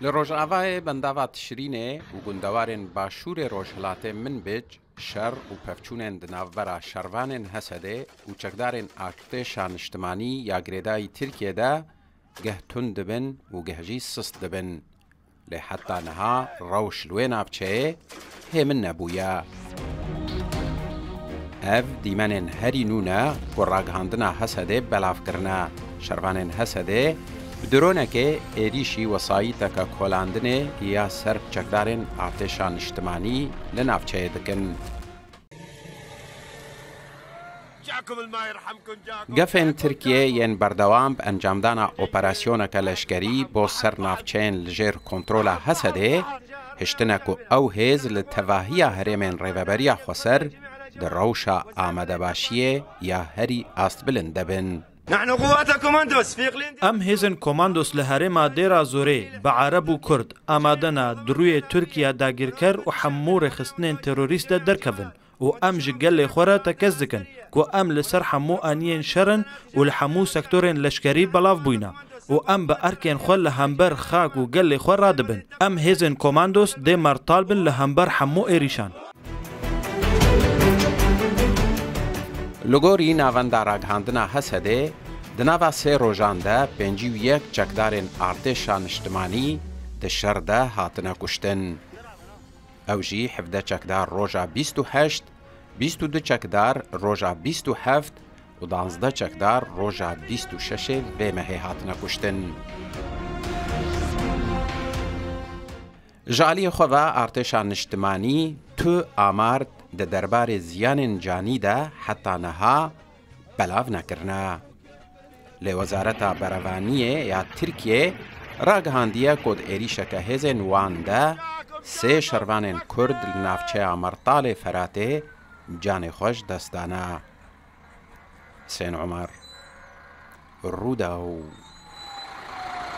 لروجاوای بنداوا تشرینه و گندوارن باشور روجهلاته من بیج شر و پفچونن دناورا شروانن حسده و چکدارن ارتشان اجتماعی یا گریدای ترکیه دا گه تند دبن و گهجی سست دبن لحتى نها روش لوين ابچه همن نبویا اف دیمنن هری نونا گراغاندنا حسده بلاف کرنا شروانن حسده بدرونه که ایریشی وسایتک کولاندنه یا سر چکدارن ارتشان اجتماعی لنافچه دکن گفن ترکیه ین بردوام به انجامدانا اپراسیونک لشکری با سر نافچین لجر کنترول حسده هشتنکو او هیز لتواهی هرمن ریوبریا خسر در روشا آمده باشیه یا هری استبلنده بن نحن قوات كوماندوس في اقليم ام هیزن کماندوس لهرما دیرا زوره بعرب و کرد آمادنا دروی ترکیه داگیرکر و حمور خستنین تروریست درکبن و ام جگل خورا تکز دکن و ام لسر حمو آنین شرن و لحمو سکتورین لشکری بلاف بوینا و ام با ارکین خول لهمبر خاک و گل خورا دبن ام هیزن کماندوس دی مرطالبن لهمبر حمو ایریشان لگوری ناوندا راگهاندنا حسده دناوا سه روژان ده 51 چکدارن ارتشان اجتماعی ده شر ده هاتنه کشتن. او جی 17 چکدار روژا 28 22 چکدار روژا 27 و 12 چکدار روژا 26 به مهی هاتنه کشتن. جالی خواه ارتشان اجتماعی تو آمارد ده دربار زیان جانی ده حتی نها بلاو نکرنا. لوزارتا بروانیه یا ترکیه راگهاندیه کد ایریشک هزن وان ده سه شروان کرد لنافچه مرطال فراته جان خوش دستانه. حسین عمر روداو